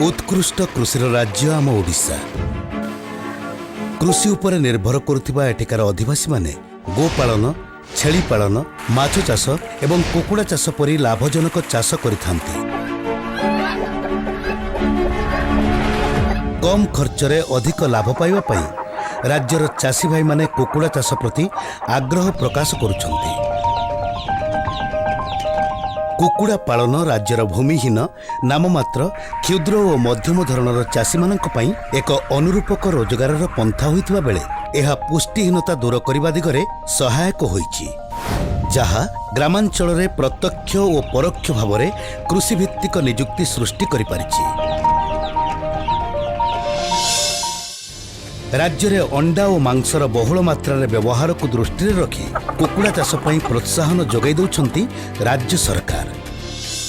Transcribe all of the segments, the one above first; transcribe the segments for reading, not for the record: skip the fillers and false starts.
उत्कृष्ट कृषिर राज्य आम ओडिशा। कृषि उपरे निर्भर करुथिबा एठिकार अधिवासी माने गोपालन, छेली पालन, माछ चाष एवं कुकुड़ा चाष परी लाभजनक चाष करिथांती। कम खर्चरे अधिक लाभ पाइबा पई राज्यर चाषी भाई माने कुकुड़ा चाष प्रति आग्रह प्रकाश करुछंती। कुकुड़ा पालन राज्यर भूमिहीन नाममात्र क्षुद्र और मध्यम धरणर चाषी मानक पई एक अनुरूपक रोजगारर पंथा होइतबा बेले एहा पुष्टिहीनता दूर करिबा दिगरे सहायक होइछि, जहा ग्रामांचल रे प्रत्यक्ष और परोक्ष भावरे कृषि भित्तिक नियुक्ति सृष्टि करि पारिछि। राज्य में अंडा और मांसर बहुल मात्रा व्यवहार को दृष्टि रखी कुकुड़ा चाष पई प्रोत्साहन जोगाई दउछंती राज्य सरकार।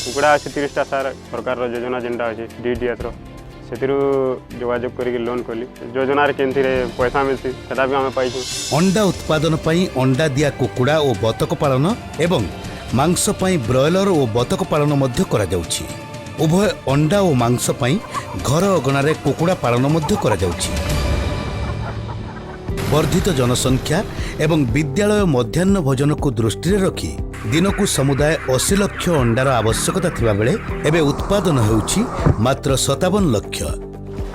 कुकुड़ा अच्छे 30टा सार सरकार योजना जेनटा अच्छे डीडीएस से जोगाजोग करके लोन कली योजना केंथि पैसा मिलती सेटा भी हमें पाइछु। अंडा उत्पादन पई अंडा दिया कुकुड़ा और बतक पालन एवं मांस पई ब्रॉयलर और बतक पालन मध्य करा जाउछि। उभय अंडा और मांस पई घर अगणारे कुकुड़ा पालन मध्य करा जाउछि। वर्धित जनसंख्या एवं विद्यालय मध्याह्न भोजन को दृष्टि रखी दिन को समुदाय 80 लाख अंडार आवश्यकता थिबा बेले एबे उत्पादन हेउछि मात्र 57 लाख।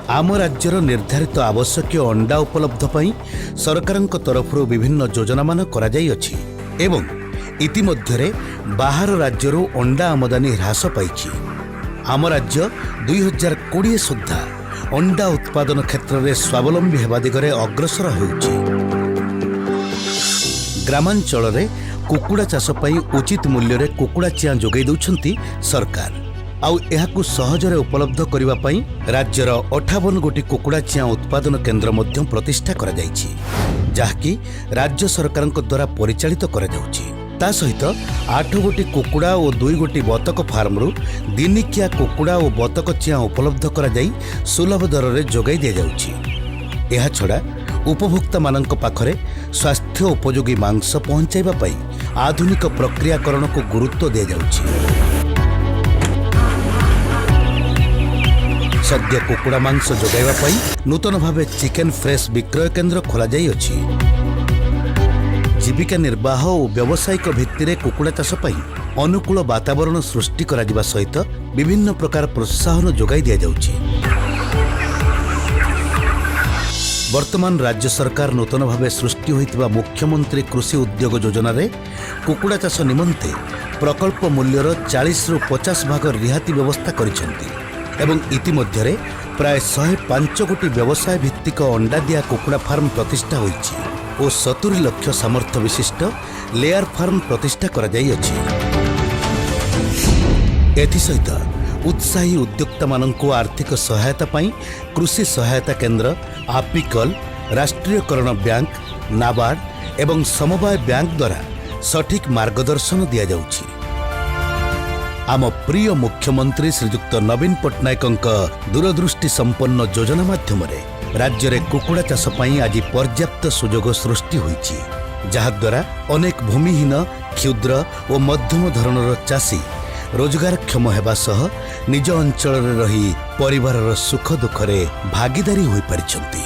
आम राज्यर निर्धारित आवश्यक अंडा उपलब्ध पई सरकारक तरफ विभिन्न योजना मान करा जाई अछि एवं इतिमध्यरे बाहर राज्यरो अंडा आमदानी ह्रास पाइछि। आम राज्य 2020 सुद्धा अंडा उत्पादन क्षेत्र में स्वावलंबी हेबा दिगरे अग्रसर होउछि। ग्रामांचल रे कुकुड़ा चाष पई उचित मूल्य रे कुकुड़ा चिया जोगाई दउछंती सरकार। आउ एहाकु सहजरे उपलब्ध करिबा पई राज्यर 58 गोटी कुकुड़ा चिया उत्पादन केंद्र मध्य प्रतिष्ठा करा जाइछि, जाहाकि राज्य सरकारक द्वारा परिचालित करा जाउछि। ता सहित 8 गोटी कुकुड़ा और 2 गोटी बतक फार्मरू दिनिकिया कुकुड़ा और बतक चिया उपलब्ध करा जाई सुलभ दर रे जोगाई दिया जाउछि। एहा छड़ा उपभोक्ता मानक पाखरे स्वास्थ्य उपयोगी मांस पहुंचाइबा पई आधुनिक प्रक्रियाकरण को गुरुत्व दिया जाउछि। सद्य कुकुड़ा मांस जोगाइबा पई नूतन भावे चिकेन फ्रेश विक्रय केंद्र खोला जाई अछि। जीविका निर्वाह और व्यावसायिक भित्तिरे कुकुड़ा चाष पई अनुकूल वातावरण सृष्टि करा जिबा सहित विभिन्न प्रकार प्रोत्साहन जोगाई दिया जाउछि। वर्तमान राज्य सरकार नूतन भावे सृष्टि होइतिबा मुख्यमंत्री कृषि उद्योग योजना रे कुकुड़ा चाष निमंते प्रकल्प मूल्यर 40 रु 50 भाग रिहाती व्यवस्था करिसेंती एवं इतिमध्यरे प्राय 105 कोटी व्यवसाय भित्तिक अंडा दिया कुकुड़ा फार्म प्रतिष्ठा होइछि और 70 लाख सामर्थ्य विशिष्ट लेयर फार्म प्रतिष्ठा करा जाई अछि। एथि सहित उत्साही उद्योक्ता माननको आर्थिक सहायता पाई कृषि सहायता केंद्र, आपिकल, राष्ट्रीयकरण बैंक, नाबार्ड एवं समवाय बैंक द्वारा सठिक मार्गदर्शन दिया जाउछि। आम प्रिय मुख्यमंत्री श्रीयुक्त नवीन पट्टनायकଙ୍କ दूरदृष्टि संपन्न योजना माध्यम राज्य में कुकुड़ा चाष पई आज पर्याप्त सुजोग सृष्टि होइछि, जहा द्वारा अनेक भूमिहीन क्षुद्र और मध्यम धरणर चाषी रोजगारक्षम हेबा सह निज अंचल रही परिवारर सुख दुखरे भागीदारी होई पारिछंती।